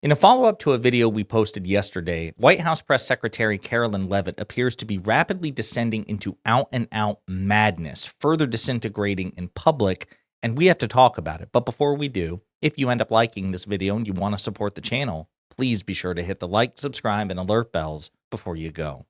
In a follow-up to a video we posted yesterday, White House Press Secretary Karoline Leavitt appears to be rapidly descending into out-and-out madness, further disintegrating in public, and we have to talk about it. But before we do, if you end up liking this video and you want to support the channel, please be sure to hit the like, subscribe, and alert bells before you go.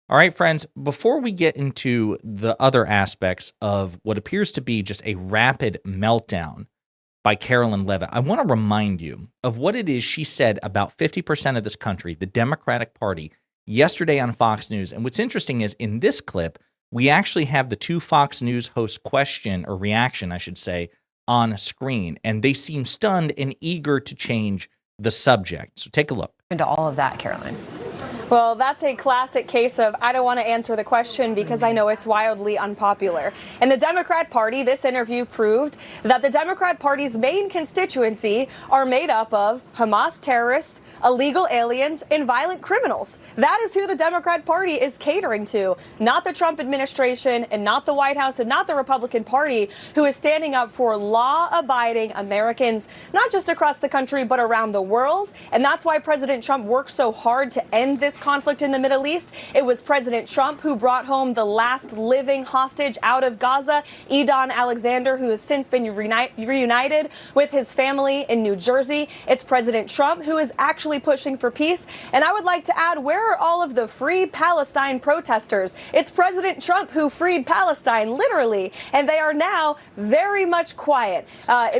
All right, friends, before we get into the other aspects of what appears to be just a rapid meltdown by Karoline Leavitt, I want to remind you of what it is she said about 50% of this country, the Democratic Party, yesterday on Fox News. And what's interesting is in this clip, we actually have the two Fox News hosts' question, or reaction, I should say, on screen. And they seem stunned and eager to change the subject. So take a look. Into all of that, Karoline. Well, that's a classic case of I don't want to answer the question because I know it's wildly unpopular. In the Democrat Party, this interview proved that the Democrat Party's main constituency are made up of Hamas terrorists, illegal aliens, and violent criminals. That is who the Democrat Party is catering to, not the Trump administration and not the White House and not the Republican Party, who is standing up for law-abiding Americans, not just across the country, but around the world. And that's why President Trump worked so hard to end this conflict in the Middle East. It was President Trump who brought home the last living hostage out of Gaza, Edon Alexander, who has since been reunited with his family in New Jersey. It's President Trump who is actually pushing for peace. And I would like to add, where are all of the Free Palestine protesters? It's President Trump who freed Palestine, literally. And they are now very much quiet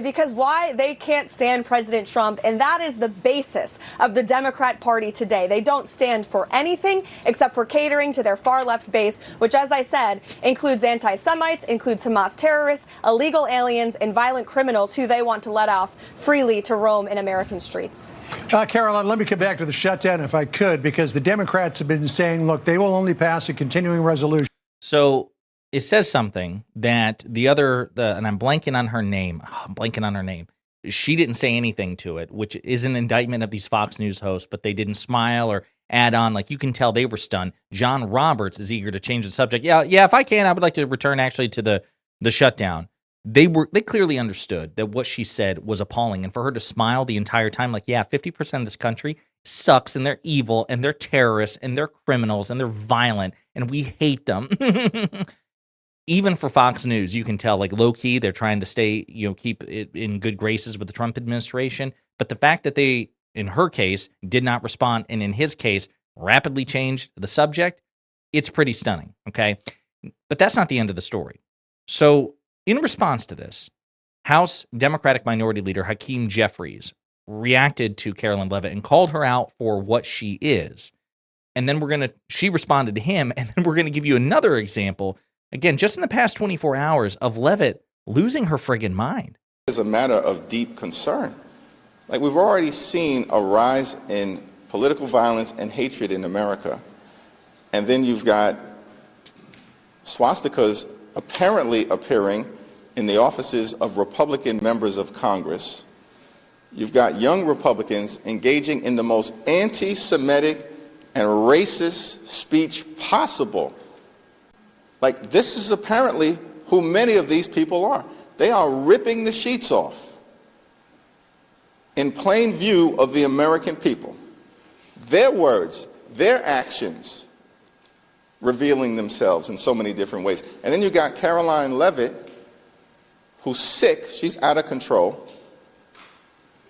because why? They can't stand President Trump. And that is the basis of the Democrat Party today. They don't stand for anything except for catering to their far left base, which, as I said, includes anti-Semites, includes Hamas terrorists, illegal aliens, and violent criminals who they want to let off freely to roam in American streets. Karoline, let me come back to the shutdown if I could, because the Democrats have been saying, look, they will only pass a continuing resolution. So it says something that and I'm blanking on her name. She didn't say anything to it, which is an indictment of these Fox News hosts, but they didn't smile or add on. Like, you can tell they were stunned. John Roberts is eager to change the subject. Yeah, if I can, I would like to return actually to the shutdown. They clearly understood that what she said was appalling. And for her to smile the entire time, like, yeah, 50% of this country sucks and they're evil and they're terrorists and they're criminals and they're violent and we hate them. Even for Fox News, you can tell, like, low-key, they're trying to stay, keep it in good graces with the Trump administration. But the fact that they, in her case, did not respond, and in his case, rapidly changed the subject, it's pretty stunning, okay? But that's not the end of the story. So, in response to this, House Democratic Minority Leader Hakeem Jeffries reacted to Karoline Leavitt and called her out for what she is. And then she responded to him, and then we're going to give you another example, again, just in the past 24 hours, of Leavitt losing her friggin' mind. It's a matter of deep concern. Like, we've already seen a rise in political violence and hatred in America. And then you've got swastikas apparently appearing in the offices of Republican members of Congress. You've got young Republicans engaging in the most anti-Semitic and racist speech possible. Like, this is apparently who many of these people are. They are ripping the sheets off in plain view of the American people. Their words, their actions, revealing themselves in so many different ways. And then you got Karoline Leavitt, who's sick. She's out of control.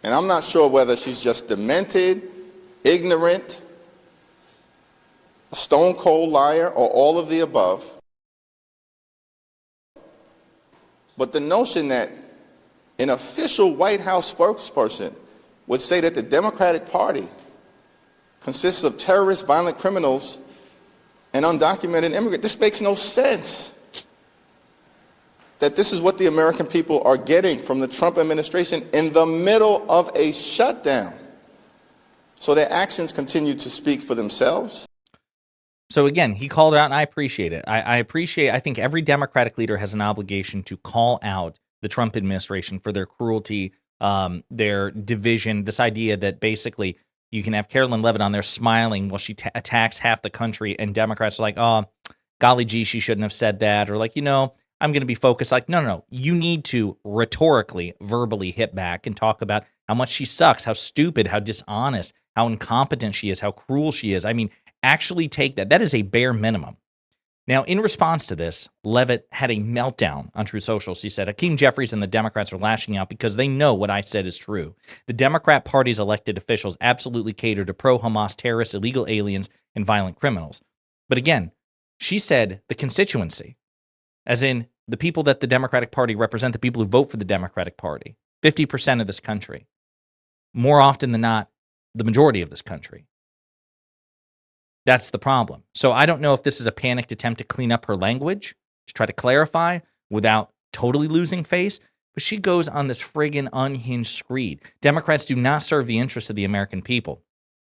And I'm not sure whether she's just demented, ignorant, a stone-cold liar, or all of the above. But the notion that an official White House spokesperson would say that the Democratic Party consists of terrorists, violent criminals, and undocumented immigrants, this makes no sense. That this is what the American people are getting from the Trump administration in the middle of a shutdown. So their actions continue to speak for themselves. So again, he called her out, and I appreciate it. I think every Democratic leader has an obligation to call out the Trump administration for their cruelty, their division, this idea that basically you can have Karoline Leavitt on there smiling while she attacks half the country, and Democrats are like, oh, golly gee, she shouldn't have said that, or like, I'm going to be focused. Like, no. You need to rhetorically, verbally hit back and talk about how much she sucks, how stupid, how dishonest, how incompetent she is, how cruel she is. I mean, actually take that. That is a bare minimum. Now, in response to this, Leavitt had a meltdown on Truth Social. She said, Hakeem Jeffries and the Democrats are lashing out because they know what I said is true. The Democrat Party's elected officials absolutely cater to pro-Hamas terrorists, illegal aliens, and violent criminals. But again, she said the constituency, as in the people that the Democratic Party represent, the people who vote for the Democratic Party, 50% of this country, more often than not, the majority of this country. That's the problem. So I don't know if this is a panicked attempt to clean up her language, to try to clarify without totally losing face, but she goes on this friggin' unhinged screed. Democrats do not serve the interests of the American people.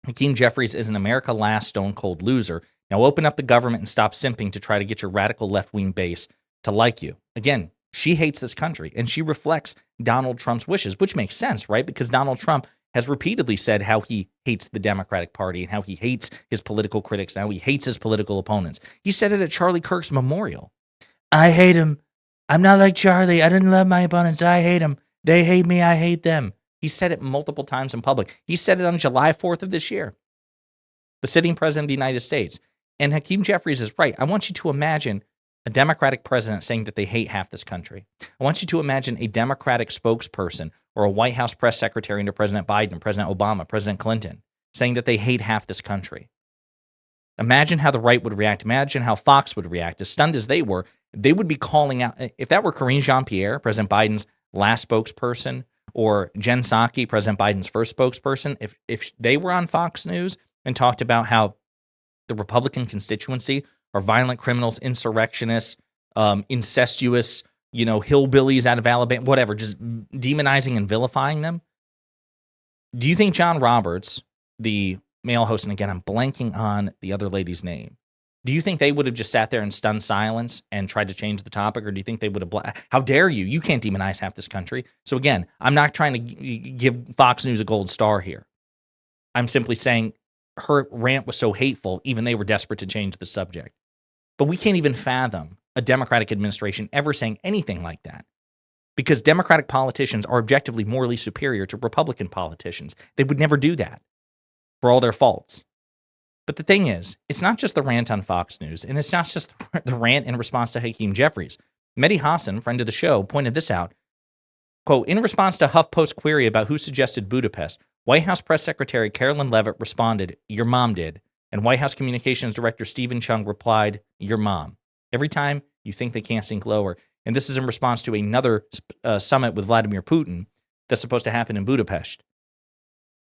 Hakeem Jeffries is an America Last stone-cold loser. Now open up the government and stop simping to try to get your radical left-wing base to like you. Again, she hates this country, and she reflects Donald Trump's wishes, which makes sense, right? Because Donald Trump has repeatedly said how he hates the Democratic Party and how he hates his political critics and how he hates his political opponents. He said it at Charlie Kirk's memorial. I hate him. I'm not like Charlie. I didn't love my opponents. I hate them. They hate me. I hate them. He said it multiple times in public. He said it on July 4th of this year. The sitting president of the United States. And Hakeem Jeffries is right. I want you to imagine a Democratic president saying that they hate half this country. I want you to imagine a Democratic spokesperson or a White House press secretary under President Biden, President Obama, President Clinton, saying that they hate half this country. Imagine how the right would react. Imagine how Fox would react. As stunned as they would be calling out. If that were Karine Jean-Pierre, President Biden's last spokesperson, or Jen Psaki, President Biden's first spokesperson, if they were on Fox News and talked about how the Republican constituency are violent criminals, insurrectionists, incestuous, hillbillies out of Alabama, whatever, just demonizing and vilifying them. Do you think John Roberts, the male host, and again, I'm blanking on the other lady's name, do you think they would have just sat there in stunned silence and tried to change the topic, or do you think they would have, how dare you? You can't demonize half this country. So again, I'm not trying to give Fox News a gold star here. I'm simply saying her rant was so hateful, even they were desperate to change the subject. But we can't even fathom a Democratic administration ever saying anything like that, because Democratic politicians are objectively morally superior to Republican politicians. They would never do that for all their faults. But the thing is, it's not just the rant on Fox News, and it's not just the rant in response to Hakeem Jeffries. Mehdi Hassan, friend of the show, pointed this out. Quote, in response to HuffPost query about who suggested Budapest, White House Press Secretary Karoline Leavitt responded, your mom did. And White House Communications Director Stephen Chung replied, your mom. Every time you think they can't sink lower. And this is in response to another summit with Vladimir Putin that's supposed to happen in Budapest.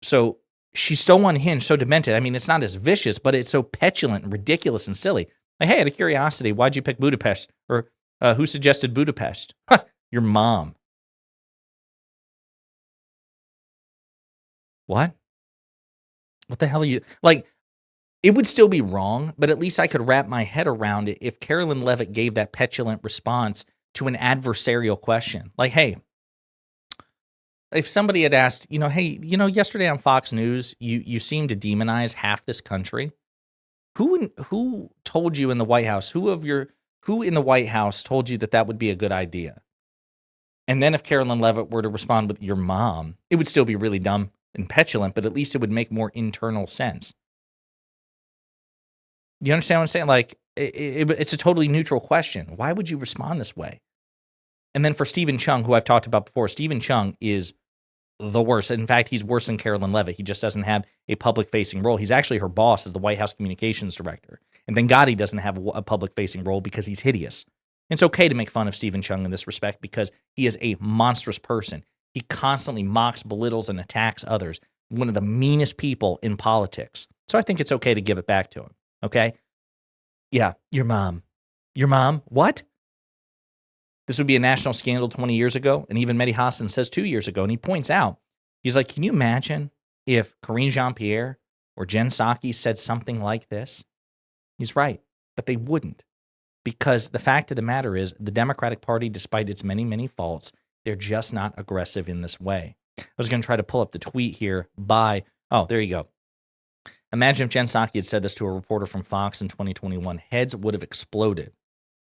So she's so unhinged, so demented. I mean, it's not as vicious, but it's so petulant and ridiculous and silly. Like, hey, out of curiosity, why'd you pick Budapest? Or who suggested Budapest? Your mom. What? What the hell are you... Like, it would still be wrong, but at least I could wrap my head around it if Karoline Leavitt gave that petulant response to an adversarial question. Like, hey, if somebody had asked, hey, yesterday on Fox News, you seem to demonize half this country. Who told you in the White House? Who in the White House told you that would be a good idea? And then if Karoline Leavitt were to respond with your mom, it would still be really dumb and petulant, but at least it would make more internal sense. You understand what I'm saying? Like, it's a totally neutral question. Why would you respond this way? And then for Stephen Chung, who I've talked about before, Stephen Chung is the worst. In fact, he's worse than Karoline Leavitt. He just doesn't have a public-facing role. He's actually her boss as the White House Communications Director. And then Gotti doesn't have a public-facing role because he's hideous. And it's okay to make fun of Stephen Chung in this respect because he is a monstrous person. He constantly mocks, belittles, and attacks others. One of the meanest people in politics. So I think it's okay to give it back to him. Okay? Yeah, your mom. Your mom? What? This would be a national scandal 20 years ago, and even Mehdi Hassan says 2 years ago, and he points out, he's like, can you imagine if Karine Jean-Pierre or Jen Psaki said something like this? He's right, but they wouldn't, because the fact of the matter is the Democratic Party, despite its many, many faults, they're just not aggressive in this way. I was going to try to pull up the tweet here by, oh, there you go. Imagine if Jen Psaki had said this to a reporter from Fox in 2021. Heads would have exploded.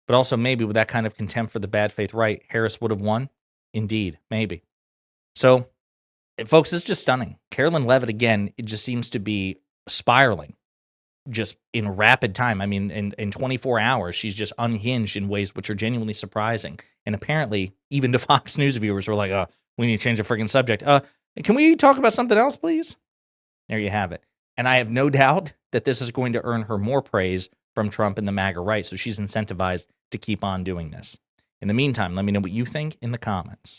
But also maybe with that kind of contempt for the bad faith right, Harris would have won? Indeed, maybe. So Folks, it's just stunning. Karoline Leavitt, again, it just seems to be spiraling just in rapid time. I mean, in 24 hours, she's just unhinged in ways which are genuinely surprising. And apparently, even to Fox News viewers were like, oh, we need to change the freaking subject. Can we talk about something else, please? There you have it. And I have no doubt that this is going to earn her more praise from Trump and the MAGA right. So she's incentivized to keep on doing this. In the meantime, let me know what you think in the comments.